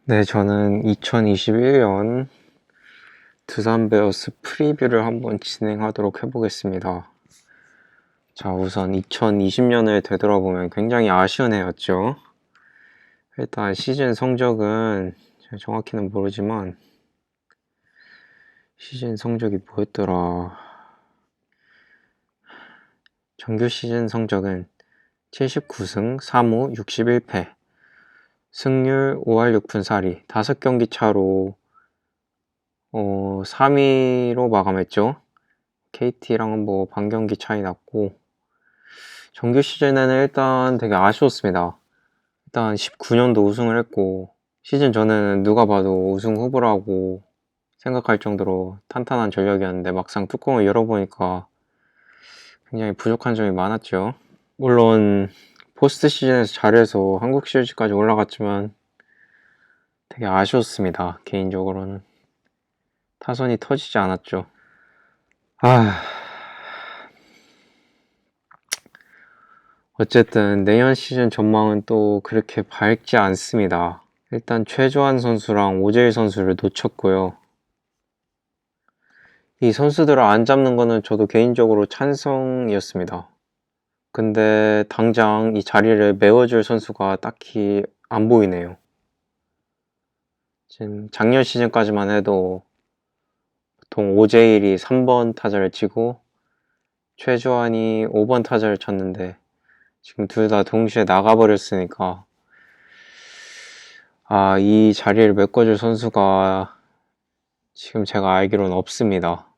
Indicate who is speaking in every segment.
Speaker 1: 네, 저는 2021년 두산 베어스 프리뷰를 한번 진행하도록 해보겠습니다. 자, 우선 2020년을 되돌아보면 굉장히 아쉬운 해였죠. 일단 시즌 성적은 제가 정확히는 모르지만 시즌 성적이 뭐였더라. 정규 시즌 성적은 79승 3무 61패, 승률 5할 6푼 4리, 5경기 차로 3위로 마감했죠. KT랑은 뭐 반경기 차이 났고, 정규 시즌에는 일단 되게 아쉬웠습니다. 일단 19년도 우승을 했고, 시즌 전에는 누가 봐도 우승 후보라고 생각할 정도로 탄탄한 전력이었는데 막상 뚜껑을 열어보니까 굉장히 부족한 점이 많았죠. 물론 포스트 시즌에서 잘해서 한국 시리즈까지 올라갔지만 되게 아쉬웠습니다. 개인적으로는 타선이 터지지 않았죠. 어쨌든 내년 시즌 전망은 또 그렇게 밝지 않습니다. 일단 최주환 선수랑 오재일 선수를 놓쳤고요. 이 선수들을 안 잡는 거는 저도 개인적으로 찬성이었습니다. 근데 당장 이 자리를 메워줄 선수가 딱히 안 보이네요. 지금 작년 시즌까지만 해도 보통 오재일이 3번 타자를 치고 최주환이 5번 타자를 쳤는데 지금 둘 다 동시에 나가버렸으니까 이 자리를 메꿔줄 선수가 지금 제가 알기로는 없습니다.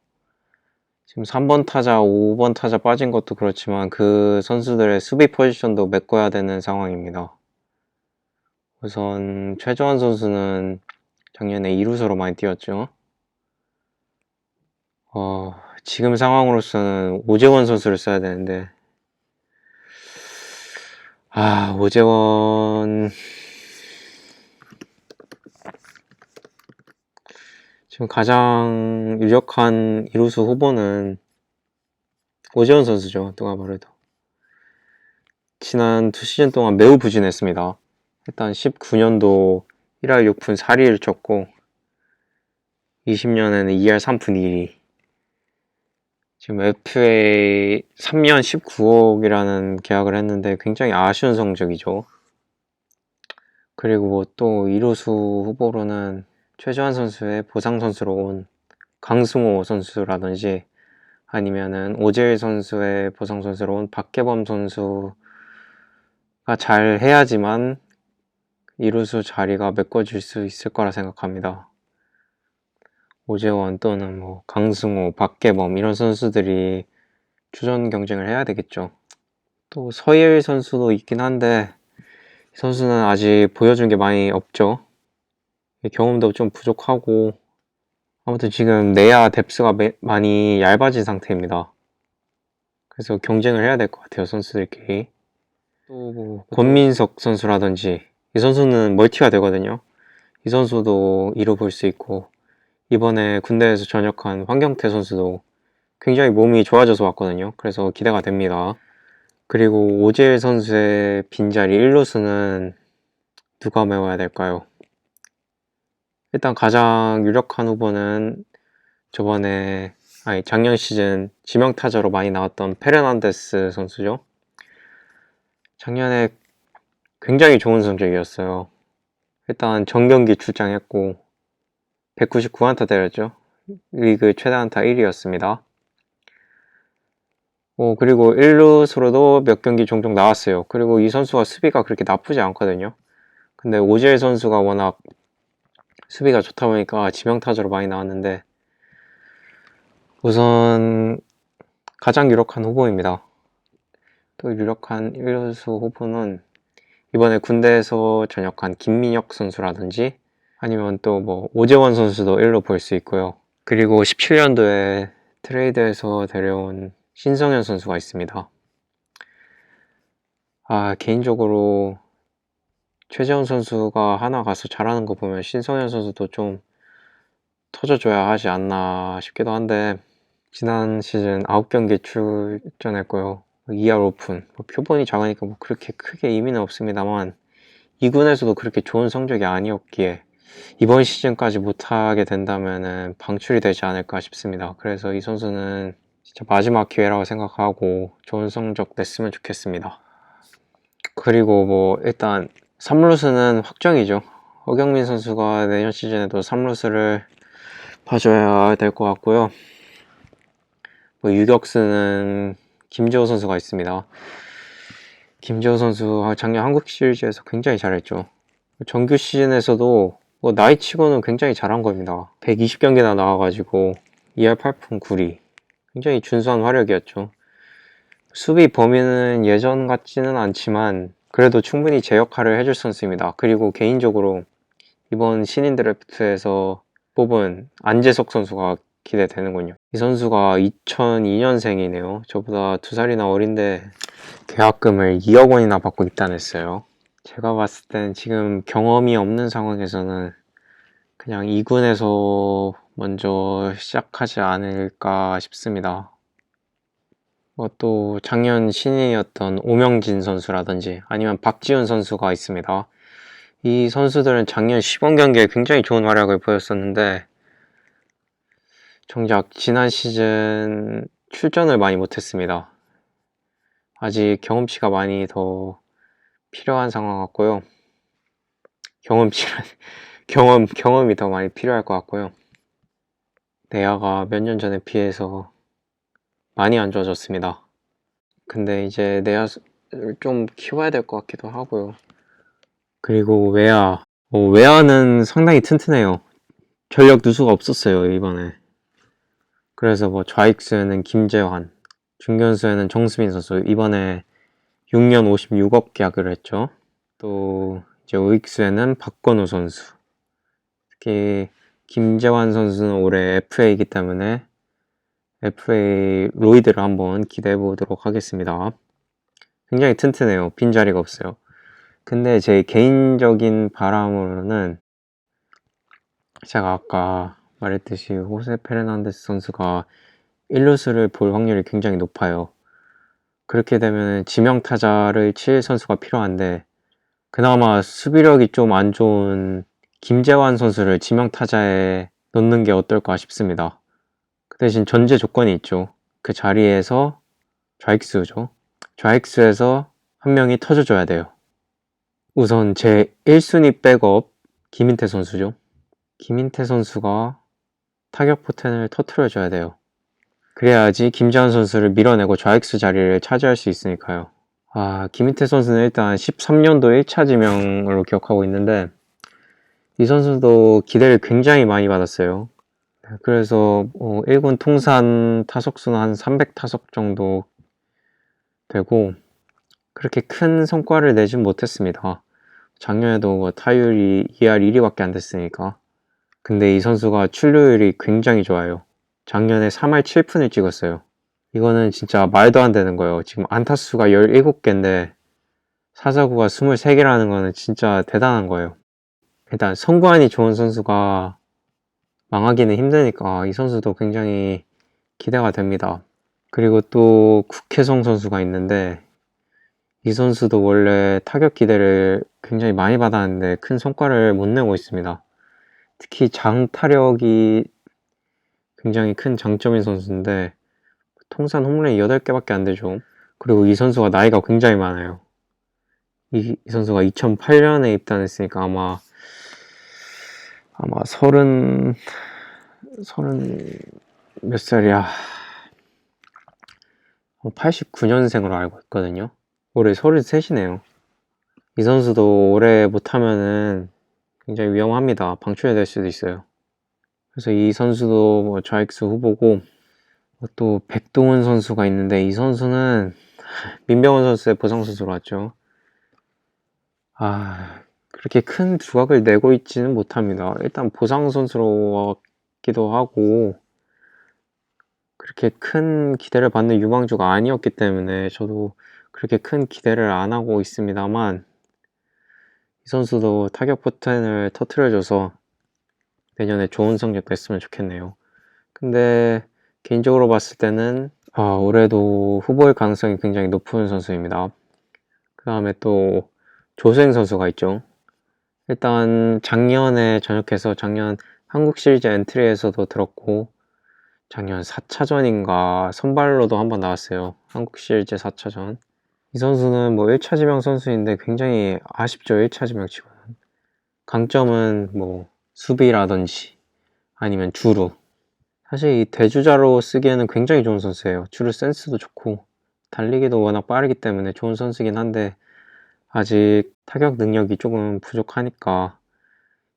Speaker 1: 지금 3번 타자, 5번 타자 빠진 것도 그렇지만 그 선수들의 수비 포지션도 메꿔야 되는 상황입니다. 우선 최주환 선수는 작년에 2루수로 많이 뛰었죠. 지금 상황으로서는 오재원 선수를 써야 되는데 오재원 지금 가장 유력한 2루수 후보는 오재원 선수죠. 누가 말해도 지난 2시즌 동안 매우 부진했습니다. 일단 19년도 1할 6푼 4리를 쳤고 20년에는 2할 3푼 2리. 지금 FA 3년 19억이라는 계약을 했는데 굉장히 아쉬운 성적이죠. 그리고 또 2루수 후보로는 최주환 선수의 보상 선수로 온 강승호 선수라든지 아니면은 오재일 선수의 보상 선수로 온 박계범 선수가 잘 해야지만 2루수 자리가 메꿔질 수 있을 거라 생각합니다. 오재원 또는 뭐 강승호, 박계범 이런 선수들이 주전 경쟁을 해야 되겠죠. 또 서예일 선수도 있긴 한데 이 선수는 아직 보여준 게 많이 없죠. 경험도 좀 부족하고 아무튼 지금 내야 뎁스가 많이 얇아진 상태입니다. 그래서 경쟁을 해야 될 것 같아요, 선수들끼리. 또 뭐 권민석 선수라든지 이 선수는 멀티가 되거든요. 이 선수도 이뤄볼 수 있고 이번에 군대에서 전역한 황경태 선수도 굉장히 몸이 좋아져서 왔거든요. 그래서 기대가 됩니다. 그리고 오재일 선수의 빈자리 1루수는 누가 메워야 될까요? 일단 가장 유력한 후보는 작년 시즌 지명타자로 많이 나왔던 페르난데스 선수죠. 작년에 굉장히 좋은 성적이었어요. 일단 정경기 출장했고 199안타 때렸죠. 리그 최다 안타 1위였습니다. 그리고 1루수로도 몇 경기 종종 나왔어요. 그리고 이 선수가 수비가 그렇게 나쁘지 않거든요. 근데 오지엘 선수가 워낙 수비가 좋다 보니까 지명타자로 많이 나왔는데 우선 가장 유력한 후보입니다. 또 유력한 1루수 후보는 이번에 군대에서 전역한 김민혁 선수라든지 아니면 또 뭐 오재원 선수도 1루 볼 수 있고요. 그리고 17년도에 트레이드에서 데려온 신성현 선수가 있습니다. 개인적으로 최재원 선수가 하나 가서 잘하는 거 보면 신성현 선수도 좀 터져줘야 하지 않나 싶기도 한데 지난 시즌 9경기 출전했고요. 2할 오픈 표본이 작으니까 뭐 그렇게 크게 의미는 없습니다만 2군에서도 그렇게 좋은 성적이 아니었기에 이번 시즌까지 못하게 된다면은 방출이 되지 않을까 싶습니다. 그래서 이 선수는 진짜 마지막 기회라고 생각하고 좋은 성적 냈으면 좋겠습니다. 그리고 뭐 일단 3루수는 확정이죠. 허경민 선수가 내년 시즌에도 3루수를 봐줘야 될 것 같고요. 뭐 유격수는 김재호 선수가 있습니다. 김재호 선수 작년 한국 시리즈에서 굉장히 잘했죠. 정규 시즌에서도 뭐 나이 치고는 굉장히 잘한 겁니다. 120경기나 나와가지고 2할 8푼 9리 굉장히 준수한 활약이었죠. 수비 범위는 예전 같지는 않지만 그래도 충분히 제 역할을 해줄 선수입니다. 그리고 개인적으로 이번 신인 드래프트에서 뽑은 안재석 선수가 기대되는군요. 이 선수가 2002년생이네요. 저보다 2살이나 어린데 계약금을 2억 원이나 받고 입단했어요. 제가 봤을 땐 지금 경험이 없는 상황에서는 그냥 2군에서 먼저 시작하지 않을까 싶습니다. 또 작년 신인이었던 오명진 선수라든지 아니면 박지훈 선수가 있습니다. 이 선수들은 작년 시범 경기에 굉장히 좋은 활약을 보였었는데 정작 지난 시즌 출전을 많이 못했습니다. 아직 경험치가 많이 더 필요한 상황 같고요. 경험이 더 많이 필요할 것 같고요. 내야가 몇 년 전에 비해서 많이 안 좋아졌습니다. 근데 이제 내야를 좀 키워야 될 것 같기도 하고요. 그리고 외야는 상당히 튼튼해요. 전력 누수가 없었어요, 이번에. 그래서 뭐 좌익수에는 김재환, 중견수에는 정수빈 선수, 이번에 6년 56억 계약을 했죠. 또 이제 우익수에는 박건우 선수. 특히 김재환 선수는 올해 FA이기 때문에 FA 로이드를 한번 기대해 보도록 하겠습니다. 굉장히 튼튼해요. 빈자리가 없어요. 근데 제 개인적인 바람으로는 제가 아까 말했듯이 호세 페르난데스 선수가 1루수를 볼 확률이 굉장히 높아요. 그렇게 되면 지명 타자를 칠 선수가 필요한데 그나마 수비력이 좀 안 좋은 김재환 선수를 지명 타자에 넣는 게 어떨까 싶습니다. 그 대신 전제 조건이 있죠. 그 자리에서 좌익수죠. 좌익수에서 한 명이 터져줘야 돼요. 우선 제 1순위 백업 김인태 선수죠. 김인태 선수가 타격 포텐을 터트려줘야 돼요. 그래야지 김재환 선수를 밀어내고 좌익수 자리를 차지할 수 있으니까요. 김인태 선수는 일단 13년도 1차 지명으로 기억하고 있는데 이 선수도 기대를 굉장히 많이 받았어요. 그래서 1군 통산 타석수는 한 300타석 정도 되고 그렇게 큰 성과를 내진 못했습니다. 작년에도 뭐 타율이 2할 1리밖에 안 됐으니까. 근데 이 선수가 출루율이 굉장히 좋아요. 작년에 3할 7푼을 찍었어요. 이거는 진짜 말도 안 되는 거예요. 지금 안타수가 17개인데 사자구가 23개라는 거는 진짜 대단한 거예요. 일단 성구안이 좋은 선수가 망하기는 힘드니까 이 선수도 굉장히 기대가 됩니다. 그리고 또 국혜성 선수가 있는데 이 선수도 원래 타격 기대를 굉장히 많이 받았는데 큰 성과를 못 내고 있습니다. 특히 장타력이 굉장히 큰 장점인 선수인데 통산 홈런이 8개밖에 안 되죠. 그리고 이 선수가 나이가 굉장히 많아요. 이 선수가 2008년에 입단했으니까 아마 서른 몇 살이야? 89년생으로 알고 있거든요. 올해 33이네요. 이 선수도 올해 못하면은 굉장히 위험합니다. 방출이 될 수도 있어요. 그래서 이 선수도 뭐 좌익수 후보고 또 백동원 선수가 있는데 이 선수는 민병헌 선수의 보상 선수로 왔죠. 그렇게 큰 두각을 내고 있지는 못합니다. 일단 보상 선수로 왔기도 하고 그렇게 큰 기대를 받는 유망주가 아니었기 때문에 저도 그렇게 큰 기대를 안 하고 있습니다만 이 선수도 타격 포텐을 터트려줘서 내년에 좋은 성적 냈으면 좋겠네요. 근데 개인적으로 봤을 때는 올해도 후보일 가능성이 굉장히 높은 선수입니다. 그 다음에 또 조수행 선수가 있죠. 일단 작년에 전역해서 작년 한국 시리즈 엔트리에서도 들었고 작년 4차전인가 선발로도 한번 나왔어요. 한국 시리즈 4차전. 이 선수는 뭐 1차 지명 선수인데 굉장히 아쉽죠. 1차 지명 치고는. 강점은 뭐 수비라든지 아니면 주루. 사실 이 대주자로 쓰기에는 굉장히 좋은 선수예요. 주루 센스도 좋고 달리기도 워낙 빠르기 때문에 좋은 선수긴 한데 아직 타격 능력이 조금 부족하니까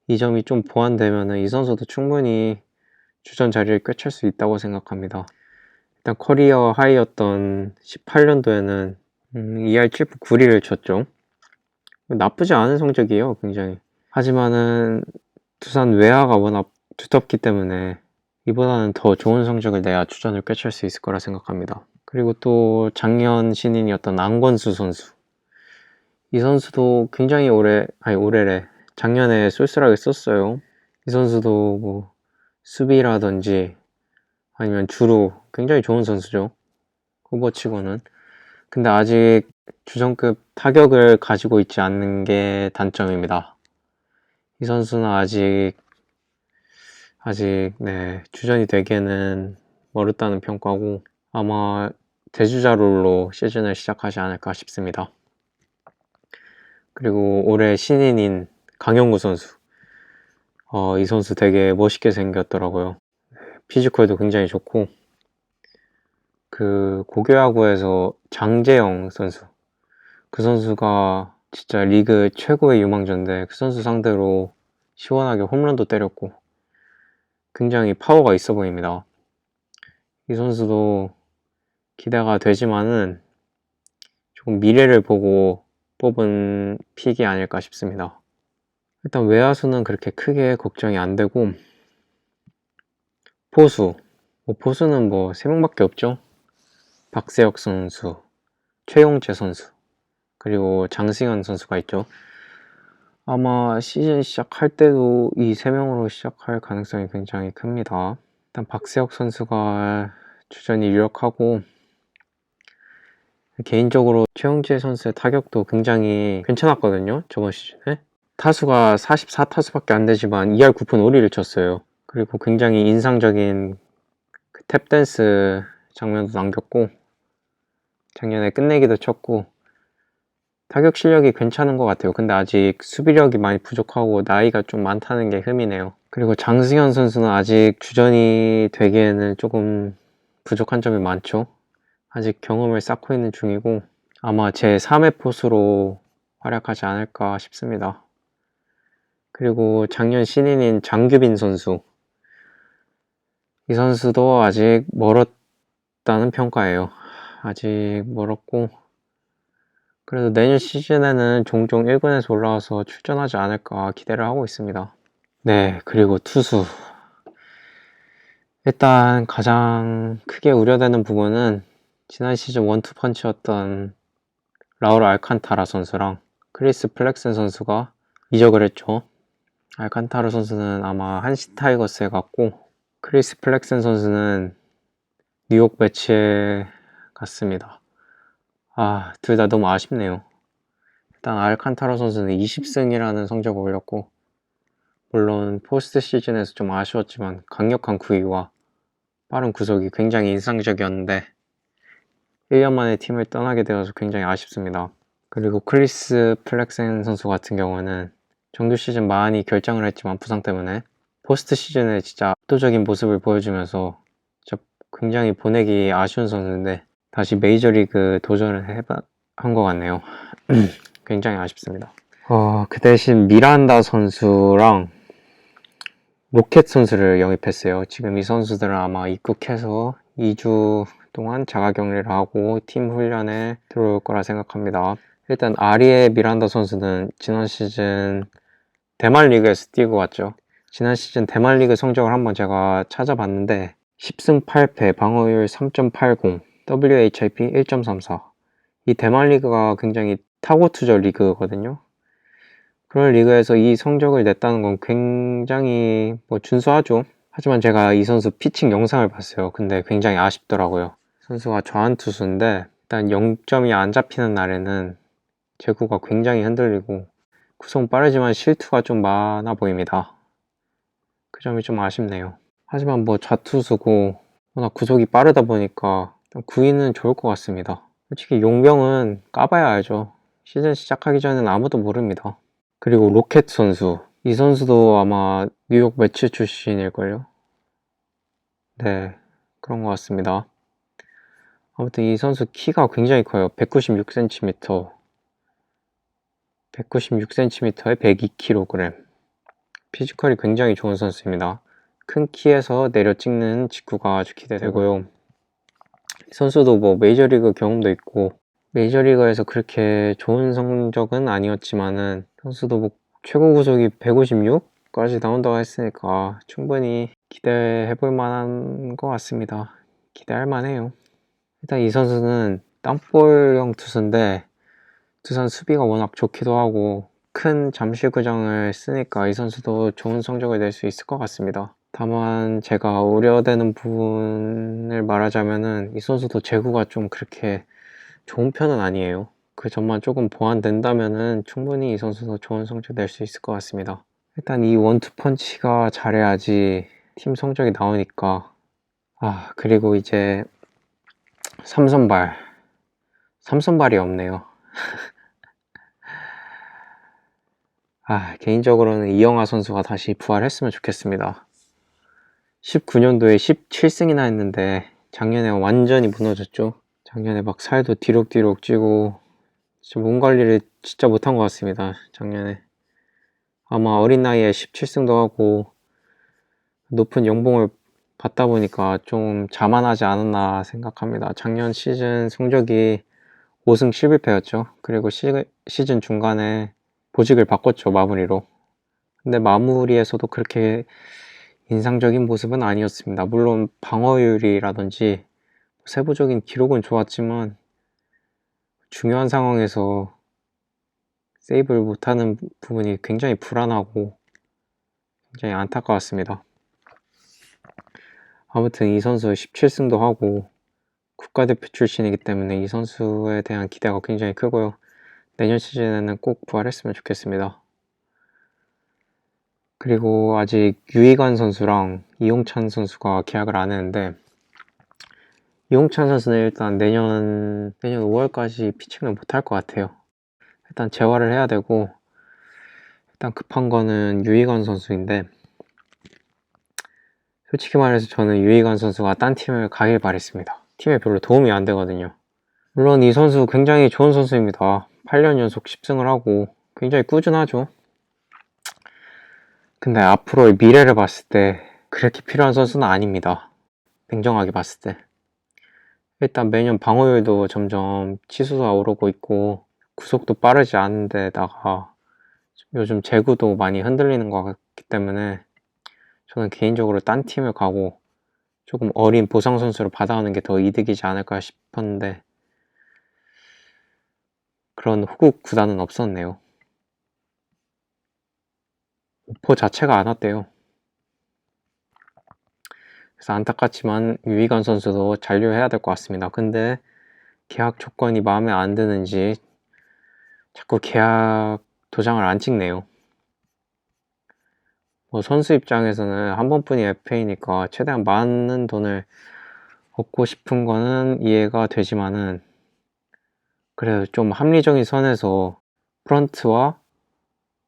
Speaker 1: 이 점이 좀 보완되면 이 선수도 충분히 주전 자리를 꿰찰 수 있다고 생각합니다. 일단 커리어 하이였던 18년도에는 ER 7부 9리를 쳤죠. 나쁘지 않은 성적이에요, 굉장히. 하지만은 두산 외야가 워낙 두텁기 때문에 이보다는 더 좋은 성적을 내야 주전을 꿰찰 수 있을 거라 생각합니다. 그리고 또 작년 신인이었던 안건수 선수. 이 선수도 굉장히 올해래. 작년에 쏠쏠하게 썼어요. 이 선수도 뭐 수비라든지 아니면 주루 굉장히 좋은 선수죠. 후보치고는. 근데 아직 주전급 타격을 가지고 있지 않는 게 단점입니다. 이 선수는 아직 주전이 되기에는 멀었다는 평가고 아마 대주자 롤로 시즌을 시작하지 않을까 싶습니다. 그리고 올해 신인인 강영구 선수. 이 선수 되게 멋있게 생겼더라고요. 피지컬도 굉장히 좋고 그 고교야구에서 장재영 선수 그 선수가 진짜 리그 최고의 유망주인데 그 선수 상대로 시원하게 홈런도 때렸고 굉장히 파워가 있어 보입니다. 이 선수도 기대가 되지만은 조금 미래를 보고 뽑은 픽이 아닐까 싶습니다. 일단 외야수는 그렇게 크게 걱정이 안 되고 포수 포수는 뭐 3명밖에 없죠. 박세혁 선수, 최용재 선수 그리고 장승현 선수가 있죠. 아마 시즌 시작할 때도 이 3명으로 시작할 가능성이 굉장히 큽니다. 일단 박세혁 선수가 주전이 유력하고 개인적으로 최용재 선수의 타격도 굉장히 괜찮았거든요. 저번 시즌에 타수가 44타수밖에 안 되지만 2할 9푼 5리를 쳤어요. 그리고 굉장히 인상적인 그 탭댄스 장면도 남겼고 작년에 끝내기도 쳤고 타격 실력이 괜찮은 것 같아요. 근데 아직 수비력이 많이 부족하고 나이가 좀 많다는 게 흠이네요. 그리고 장승현 선수는 아직 주전이 되기에는 조금 부족한 점이 많죠. 아직 경험을 쌓고 있는 중이고 아마 제 3회 포수로 활약하지 않을까 싶습니다. 그리고 작년 신인인 장규빈 선수 이 선수도 아직 멀었다는 평가예요. 아직 멀었고 그래도 내년 시즌에는 종종 1군에서 올라와서 출전하지 않을까 기대를 하고 있습니다. 네, 그리고 투수. 일단 가장 크게 우려되는 부분은 지난 시즌 원투펀치였던 라울 알칸타라 선수랑 크리스 플렉슨 선수가 이적을 했죠. 알칸타라 선수는 아마 한시 타이거스에 갔고 크리스 플렉슨 선수는 뉴욕 매치에 갔습니다. 둘 다 너무 아쉽네요. 일단 알칸타라 선수는 20승이라는 성적을 올렸고 물론 포스트 시즌에서 좀 아쉬웠지만 강력한 구위와 빠른 구속이 굉장히 인상적이었는데 1년 만에 팀을 떠나게 되어서 굉장히 아쉽습니다. 그리고 크리스 플렉센 선수 같은 경우는 정규 시즌 많이 결장을 했지만 부상 때문에 포스트 시즌에 진짜 압도적인 모습을 보여주면서 진짜 굉장히 보내기 아쉬운 선수인데 다시 메이저리그 도전을 한 것 같네요. 굉장히 아쉽습니다. 그 대신 미란다 선수랑 로켓 선수를 영입했어요. 지금 이 선수들은 아마 입국해서 2주 동안 자가격리를 하고 팀 훈련에 들어올 거라 생각합니다. 일단 아리에 미란다 선수는 지난 시즌 대만 리그에서 뛰고 왔죠. 지난 시즌 대만 리그 성적을 한번 제가 찾아봤는데 10승 8패, 방어율 3.80, WHIP 1.34. 이 대만 리그가 굉장히 타고 투자 리그거든요. 그런 리그에서 이 성적을 냈다는 건 굉장히 준수하죠. 하지만 제가 이 선수 피칭 영상을 봤어요. 근데 굉장히 아쉽더라고요. 선수가 좌완 투수인데 일단 0점이 안 잡히는 날에는 제구가 굉장히 흔들리고 구속 빠르지만 실투가 좀 많아 보입니다. 그 점이 좀 아쉽네요. 하지만 뭐 좌투수고 워낙 구속이 빠르다 보니까 구위는 좋을 것 같습니다. 솔직히 용병은 까봐야 알죠. 시즌 시작하기 전에는 아무도 모릅니다. 그리고 로켓 선수, 이 선수도 아마 뉴욕 매츠 출신일걸요. 네, 그런 것 같습니다. 아무튼 이 선수 키가 굉장히 커요. 196cm, 196cm에 102kg. 피지컬이 굉장히 좋은 선수입니다. 큰 키에서 내려 찍는 직구가 아주 기대되고요. 이 선수도 뭐 메이저리그 경험도 있고 메이저리그에서 그렇게 좋은 성적은 아니었지만은 선수도 뭐 최고 구속이 156까지 나온다고 했으니까 충분히 기대해 볼 만한 것 같습니다. 기대할 만해요. 일단 이 선수는 땅볼형 투수인데 두산 수비가 워낙 좋기도 하고 큰 잠실구장을 쓰니까 이 선수도 좋은 성적을 낼 수 있을 것 같습니다. 다만 제가 우려되는 부분을 말하자면은 이 선수도 제구가 좀 그렇게 좋은 편은 아니에요. 그 점만 조금 보완된다면은 충분히 이 선수도 좋은 성적 낼 수 있을 것 같습니다. 일단 이 원투펀치가 잘해야지 팀 성적이 나오니까. 그리고 이제 삼선발이 없네요. 개인적으로는 이영하 선수가 다시 부활했으면 좋겠습니다. 19년도에 17승이나 했는데 작년에 완전히 무너졌죠. 작년에 막 살도 뒤룩뒤룩 찌고 몸 관리를 진짜 못한 것 같습니다. 작년에 아마 어린 나이에 17승도 하고 높은 연봉을 받다 보니까 좀 자만하지 않았나 생각합니다. 작년 시즌 성적이 5승 11패였죠. 그리고 시즌 중간에 보직을 바꿨죠, 마무리로. 근데 마무리에서도 그렇게 인상적인 모습은 아니었습니다. 물론 방어율이라든지 세부적인 기록은 좋았지만 중요한 상황에서 세이브를 못하는 부분이 굉장히 불안하고 굉장히 안타까웠습니다. 아무튼 이 선수 17승도 하고 국가대표 출신이기 때문에 이 선수에 대한 기대가 굉장히 크고요. 내년 시즌에는 꼭 부활했으면 좋겠습니다. 그리고 아직 유희관 선수랑 이용찬 선수가 계약을 안 했는데 이용찬 선수는 일단 내년 5월까지 피칭을 못할 것 같아요. 일단 재활을 해야 되고 일단 급한 거는 유희관 선수인데 솔직히 말해서 저는 유희관 선수가 딴 팀을 가길 바랬습니다. 팀에 별로 도움이 안 되거든요. 물론 이 선수 굉장히 좋은 선수입니다. 8년 연속 10승을 하고 굉장히 꾸준하죠. 근데 앞으로의 미래를 봤을 때 그렇게 필요한 선수는 아닙니다. 냉정하게 봤을 때. 일단 매년 방어율도 점점 치수가 오르고 있고 구속도 빠르지 않은 데다가 요즘 제구도 많이 흔들리는 것 같기 때문에 저는 개인적으로 딴 팀을 가고 조금 어린 보상 선수를 받아오는 게 더 이득이지 않을까 싶었는데 그런 호국 구단은 없었네요. 오퍼 자체가 안 왔대요. 그래서 안타깝지만 유희관 선수도 잔류해야 될 것 같습니다. 근데 계약 조건이 마음에 안 드는지 자꾸 계약 도장을 안 찍네요. 뭐 선수 입장에서는 한 번뿐이 FA니까 최대한 많은 돈을 얻고 싶은 거는 이해가 되지만은 그래도 좀 합리적인 선에서 프런트와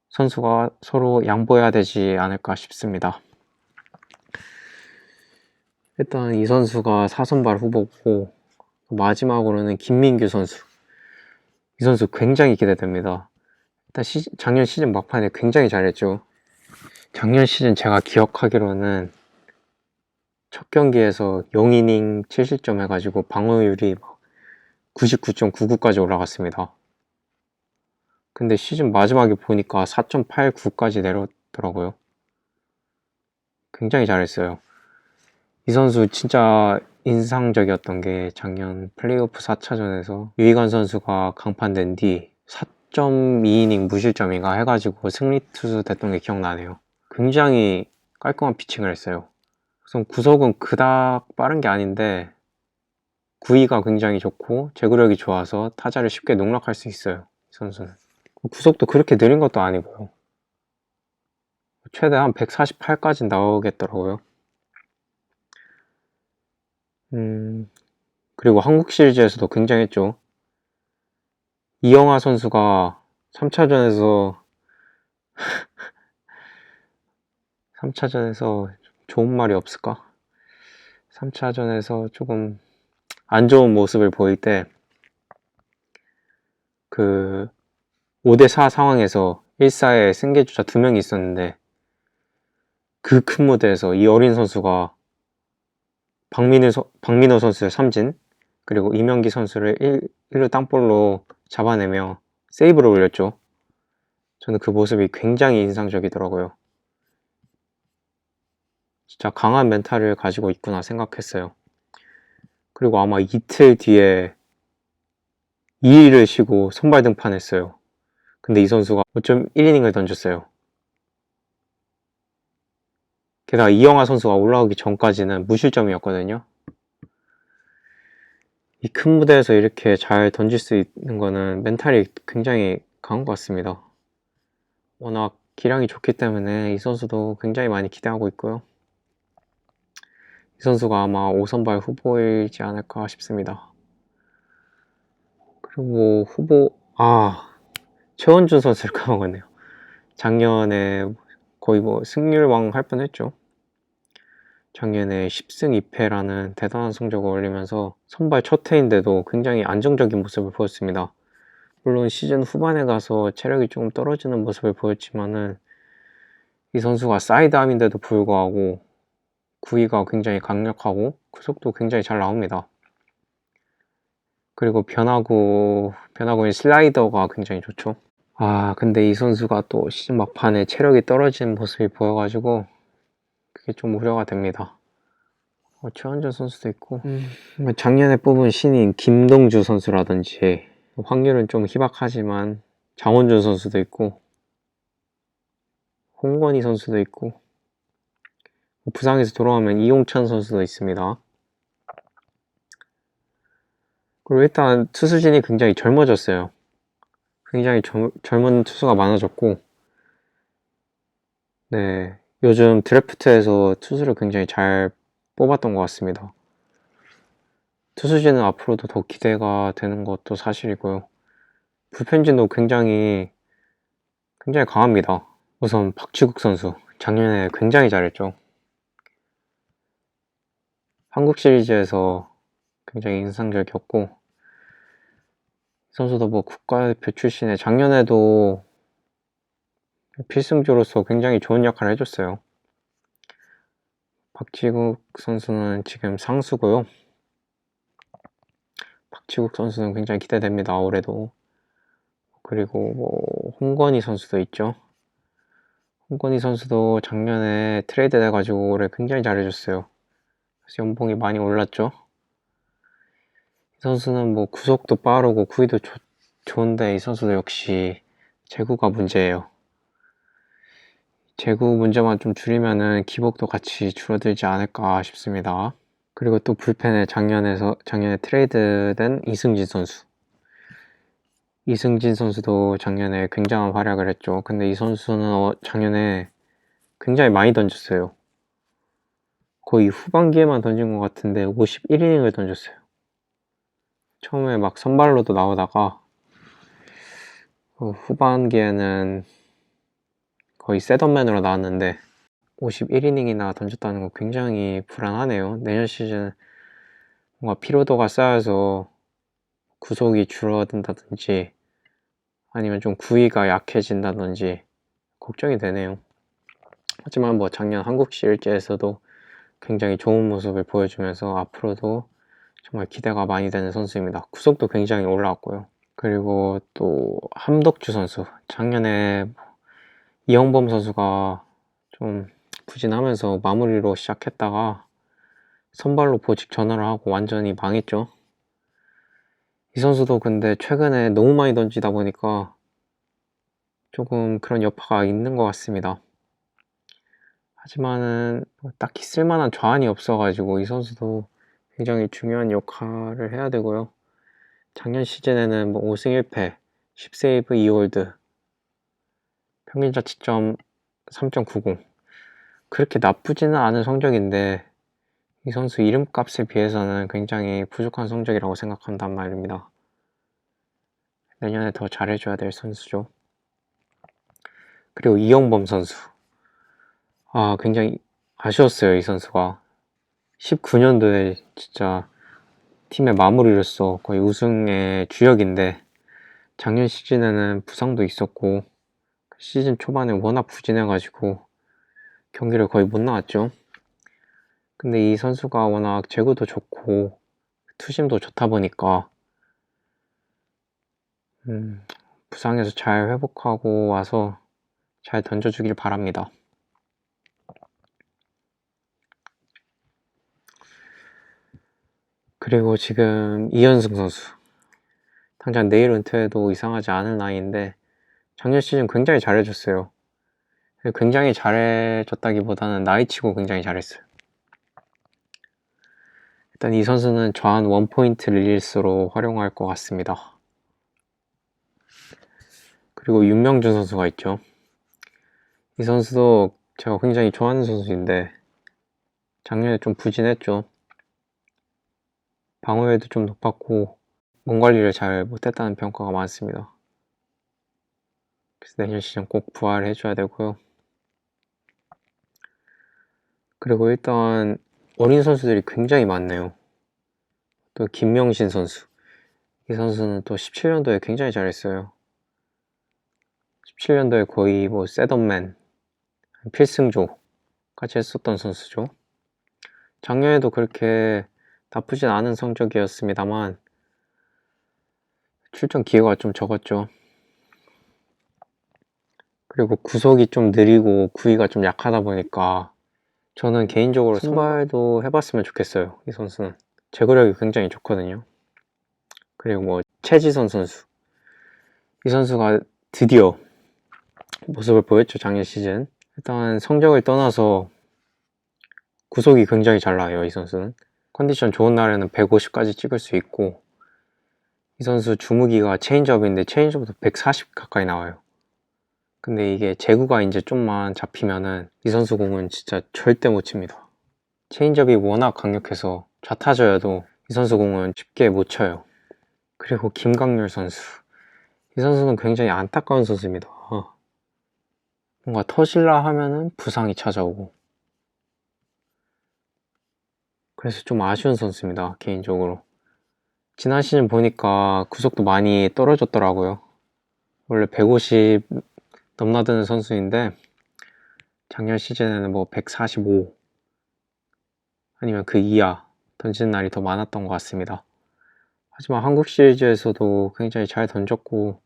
Speaker 1: 선수가 서로 양보해야 되지 않을까 싶습니다. 일단 이 선수가 4선발 후보고 마지막으로는 김민규 선수. 이 선수 굉장히 기대됩니다. 일단 작년 시즌 막판에 굉장히 잘했죠. 작년 시즌 제가 기억하기로는 첫 경기에서 0이닝 7실점 해가지고 방어율이 99.99까지 올라갔습니다. 근데 시즌 마지막에 보니까 4.89까지 내렸더라고요. 굉장히 잘했어요. 이 선수 진짜 인상적이었던 게 작년 플레이오프 4차전에서 유희관 선수가 강판된 뒤 4.2이닝 무실점인가 해가지고 승리 투수 됐던 게 기억나네요. 굉장히 깔끔한 피칭을 했어요. 우선 구속은 그닥 빠른 게 아닌데 구위가 굉장히 좋고 제구력이 좋아서 타자를 쉽게 농락할 수 있어요. 이 선수는. 구속도 그렇게 느린 것도 아니고요. 최대한 148까지 나오겠더라고요. 그리고 한국 시리즈에서도 굉장했죠. 이영하 선수가 3차전에서 좋은 말이 없을까? 3차전에서 조금 안 좋은 모습을 보일 때 그 5대4 상황에서 1사에 승계주자 2명이 있었는데 그 큰 무대에서 이 어린 선수가 박민호 선수의 삼진 그리고 이명기 선수를 1루 땅볼로 잡아내며 세이브를 올렸죠. 저는 그 모습이 굉장히 인상적이더라고요. 진짜 강한 멘탈을 가지고 있구나 생각했어요. 그리고 아마 이틀 뒤에 2일을 쉬고 선발 등판했어요. 근데 이 선수가 5.1이닝을 던졌어요. 게다가 이영하 선수가 올라오기 전까지는 무실점이었거든요. 이 큰 무대에서 이렇게 잘 던질 수 있는 거는 멘탈이 굉장히 강한 것 같습니다. 워낙 기량이 좋기 때문에 이 선수도 굉장히 많이 기대하고 있고요. 이 선수가 아마 5선발 후보이지 않을까 싶습니다. 그리고 최원준 선수를 까먹었네요. 작년에 거의 승률왕 할 뻔했죠. 작년에 10승 2패라는 대단한 성적을 올리면서 선발 첫 해인데도 굉장히 안정적인 모습을 보였습니다. 물론 시즌 후반에 가서 체력이 조금 떨어지는 모습을 보였지만은 이 선수가 사이드암인데도 불구하고 구위가 굉장히 강력하고 구속도 굉장히 잘 나옵니다. 그리고 변화구인 슬라이더가 굉장히 좋죠. 근데 이 선수가 또 시즌 막판에 체력이 떨어지는 모습이 보여가지고 그게 좀 우려가 됩니다. 최원준 선수도 있고 작년에 뽑은 신인 김동주 선수라든지 확률은 좀 희박하지만 장원준 선수도 있고 홍건희 선수도 있고 부상에서 돌아오면 이용찬 선수도 있습니다. 그리고 일단 투수진이 굉장히 젊어졌어요. 굉장히 젊은 투수가 많아졌고 네, 요즘 드래프트에서 투수를 굉장히 잘 뽑았던 것 같습니다. 투수진은 앞으로도 더 기대가 되는 것도 사실이고요. 불펜진도 굉장히 강합니다. 우선 박지국 선수 작년에 굉장히 잘했죠. 한국 시리즈에서 굉장히 인상적이었고 선수도 국가대표 출신에 작년에도 필승조로서 굉장히 좋은 역할을 해줬어요. 박지국 선수는 지금 상수고요. 박지국 선수는 굉장히 기대됩니다. 올해도. 그리고 홍건희 선수도 있죠. 홍건희 선수도 작년에 트레이드 돼가지고 올해 굉장히 잘해줬어요. 그래서 연봉이 많이 올랐죠. 이 선수는 구속도 빠르고 구위도 좋은데 이 선수도 역시 제구가 문제예요. 제구 문제만 좀 줄이면은 기복도 같이 줄어들지 않을까 싶습니다. 그리고 또 불펜에 작년에 트레이드된 이승진 선수. 이승진 선수도 작년에 굉장한 활약을 했죠. 근데 이 선수는 작년에 굉장히 많이 던졌어요. 거의 후반기에만 던진 것 같은데 51이닝을 던졌어요. 처음에 선발로도 나오다가 후반기에는 거의 셋업맨으로 나왔는데 51이닝이나 던졌다는 거 굉장히 불안하네요. 내년 시즌 뭔가 피로도가 쌓여서 구속이 줄어든다든지 아니면 좀 구위가 약해진다든지 걱정이 되네요. 하지만 작년 한국 시리즈에서도 굉장히 좋은 모습을 보여주면서 앞으로도 정말 기대가 많이 되는 선수입니다. 구속도 굉장히 올라왔고요. 그리고 또 함덕주 선수 작년에 이영범 선수가 좀 부진하면서 마무리로 시작했다가 선발로 보직 전환을 하고 완전히 망했죠. 이 선수도 근데 최근에 너무 많이 던지다 보니까 조금 그런 여파가 있는 것 같습니다. 하지만은 딱히 쓸만한 좌안이 없어가지고 이 선수도 굉장히 중요한 역할을 해야 되고요. 작년 시즌에는 5승 1패, 10세이브 2홀드 평균 자책점 3.90. 그렇게 나쁘지는 않은 성적인데 이 선수 이름값에 비해서는 굉장히 부족한 성적이라고 생각한단 말입니다. 내년에 더 잘해줘야 될 선수죠. 그리고 이영범 선수. 굉장히 아쉬웠어요, 이 선수가. 19년도에 진짜 팀의 마무리로서 거의 우승의 주역인데 작년 시즌에는 부상도 있었고 시즌 초반에 워낙 부진해가지고 경기를 거의 못 나왔죠. 근데 이 선수가 워낙 제구도 좋고 투심도 좋다 보니까 부상에서 잘 회복하고 와서 잘 던져주길 바랍니다. 그리고 지금 이현승 선수. 당장 내일 은퇴해도 이상하지 않을 나이인데 작년 시즌 굉장히 잘해줬어요. 굉장히 잘해줬다기보다는 나이치고 굉장히 잘했어요. 일단 이 선수는 좌한 원포인트 릴리스로 활용할 것 같습니다. 그리고 윤명준 선수가 있죠. 이 선수도 제가 굉장히 좋아하는 선수인데 작년에 좀 부진했죠. 방어율도 좀 높았고 몸 관리를 잘 못했다는 평가가 많습니다. 그래서 내년 시즌 꼭 부활해줘야 되고요. 그리고 일단 어린 선수들이 굉장히 많네요. 또 김명신 선수. 이 선수는 또 17년도에 굉장히 잘했어요. 17년도에 거의 뭐 셋업맨, 필승조까지 했었던 선수죠. 작년에도 그렇게 나쁘진 않은 성적이었습니다만 출전 기회가 좀 적었죠. 그리고 구속이 좀 느리고 구위가 좀 약하다 보니까 저는 개인적으로 선발도 해봤으면 좋겠어요. 이 선수는 제구력이 굉장히 좋거든요. 그리고 뭐 최지선 선수. 이 선수가 드디어 모습을 보였죠, 작년 시즌. 일단 성적을 떠나서 구속이 굉장히 잘 나와요, 이 선수는. 컨디션 좋은 날에는 150까지 찍을 수 있고 이 선수 주무기가 체인지업인데 체인지업도 140 가까이 나와요. 근데 이게 제구가 이제 좀만 잡히면은 이 선수 공은 진짜 절대 못 칩니다. 체인지업이 워낙 강력해서 좌타자여도 이 선수 공은 쉽게 못 쳐요. 그리고 김강률 선수. 이 선수는 굉장히 안타까운 선수입니다. 뭔가 터질라 하면은 부상이 찾아오고 그래서 좀 아쉬운 선수입니다, 개인적으로. 지난 시즌 보니까 구속도 많이 떨어졌더라고요. 원래 150 넘나드는 선수인데 작년 시즌에는 뭐 145 아니면 그 이하 던지는 날이 더 많았던 것 같습니다. 하지만 한국 시리즈에서도 굉장히 잘 던졌고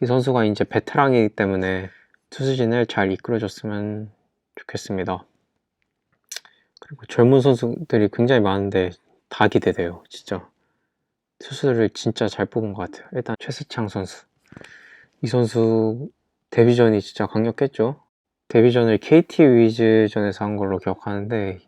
Speaker 1: 이 선수가 이제 베테랑이기 때문에 투수진을 잘 이끌어줬으면 좋겠습니다. 그리고 젊은 선수들이 굉장히 많은데 다 기대돼요, 진짜. 투수를 진짜 잘 뽑은 것 같아요. 일단 최수창 선수. 이 선수 데뷔전이 진짜 강력했죠. 데뷔전을 KT 위즈전에서 한 걸로 기억하는데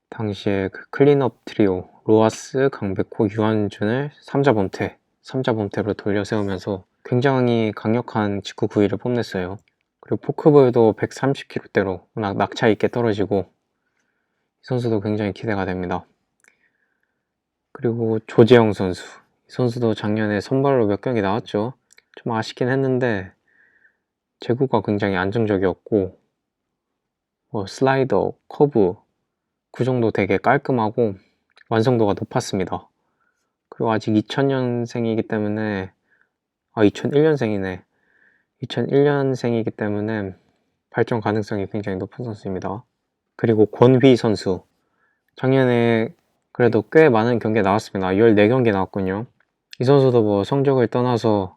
Speaker 1: 당시에 그 클린업 트리오 로하스, 강백호, 유한준을 3자 범퇴로 돌려 세우면서 굉장히 강력한 직구 구위를 뽐냈어요. 그리고 포크볼도 130km대로 워낙 낙차 있게 떨어지고 이 선수도 굉장히 기대가 됩니다. 그리고 조재영 선수. 이 선수도 작년에 선발로 몇 경기 나왔죠. 좀 아쉽긴 했는데 제구가 굉장히 안정적이었고 뭐 슬라이더, 커브, 구종도 되게 깔끔하고 완성도가 높았습니다. 그리고 아직 2000년생이기 때문에 2001년생이네. 2001년생이기 때문에 발전 가능성이 굉장히 높은 선수입니다. 그리고 권휘 선수. 작년에 그래도 꽤 많은 경기에 나왔습니다. 14경기 나왔군요. 이 선수도 뭐 성적을 떠나서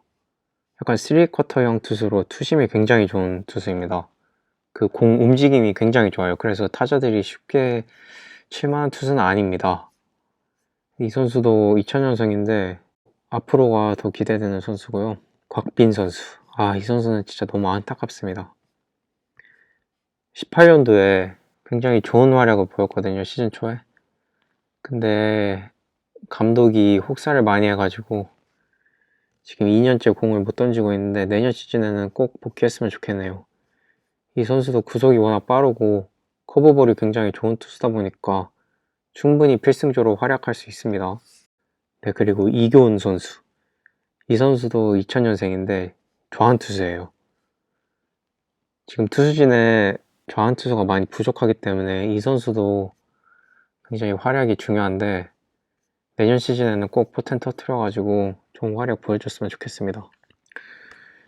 Speaker 1: 약간 3쿼터형 투수로 투심이 굉장히 좋은 투수입니다. 그 공 움직임이 굉장히 좋아요. 그래서 타자들이 쉽게 칠만한 투수는 아닙니다. 이 선수도 2000년생인데 앞으로가 더 기대되는 선수고요. 곽빈 선수. 이 선수는 진짜 너무 안타깝습니다. 18년도에 굉장히 좋은 활약을 보였거든요, 시즌 초에. 근데 감독이 혹사를 많이 해가지고 지금 2년째 공을 못 던지고 있는데 내년 시즌에는 꼭 복귀했으면 좋겠네요. 이 선수도 구속이 워낙 빠르고 커브볼이 굉장히 좋은 투수다 보니까 충분히 필승조로 활약할 수 있습니다. 네, 그리고 이교훈 선수. 이 선수도 2000년생인데 좌완 투수예요. 지금 투수진에 좌완 투수가 많이 부족하기 때문에 이 선수도 굉장히 활약이 중요한데 내년 시즌에는 꼭 포텐 터트려가지고 좋은 활약 보여줬으면 좋겠습니다.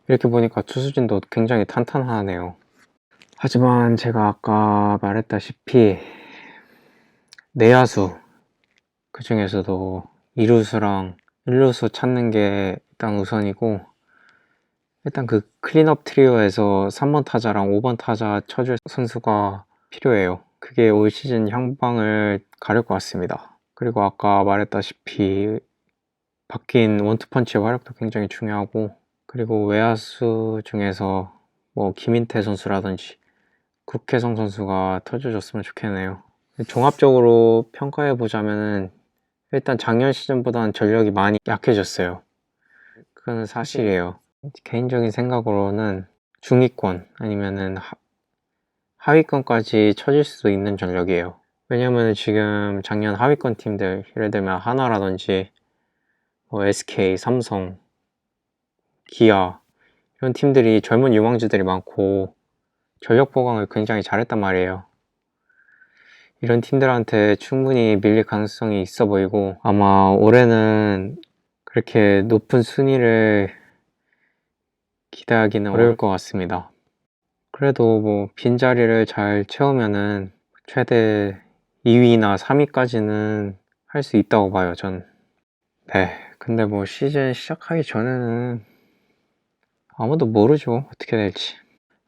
Speaker 1: 이렇게 보니까 투수진도 굉장히 탄탄하네요. 하지만 제가 아까 말했다시피 내야수 그 중에서도 2루수랑 1루수 찾는 게 일단 우선이고, 일단 그 클린업 트리오에서 3번 타자랑 5번 타자 쳐줄 선수가 필요해요. 그게 올 시즌 향방을 가릴 것 같습니다. 그리고 아까 말했다시피 바뀐 원투펀치의 활약도 굉장히 중요하고, 그리고 외야수 중에서 뭐 김인태 선수라든지 국혜성 선수가 터져줬으면 좋겠네요. 종합적으로 평가해보자면은 일단 작년 시즌보다는 전력이 많이 약해졌어요. 그거는 사실이에요. 개인적인 생각으로는 중위권 아니면은 하위권까지 처질 수도 있는 전력이에요. 왜냐면 지금 작년 하위권 팀들, 예를 들면 하나라든지 뭐 SK, 삼성, 기아 이런 팀들이 젊은 유망주들이 많고 전력 보강을 굉장히 잘했단 말이에요. 이런 팀들한테 충분히 밀릴 가능성이 있어 보이고, 아마 올해는 그렇게 높은 순위를 기대하기는 어려울 것 같습니다. 그래도 뭐 빈자리를 잘 채우면은 최대 2위나 3위까지는 할 수 있다고 봐요, 전. 네, 근데 뭐 시즌 시작하기 전에는 아무도 모르죠, 어떻게 될지.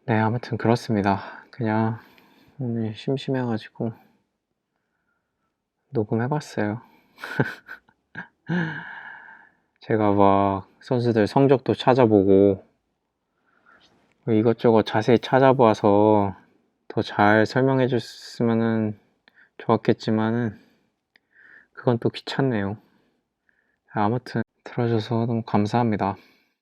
Speaker 1: 네, 아무튼 그렇습니다. 그냥 오늘 심심해가지고 녹음해봤어요. 제가 막 선수들 성적도 찾아보고 이것저것 자세히 찾아봐서 더 잘 설명해 줬으면 좋았겠지만은 그건 또 귀찮네요. 아무튼 들어줘서 너무 감사합니다.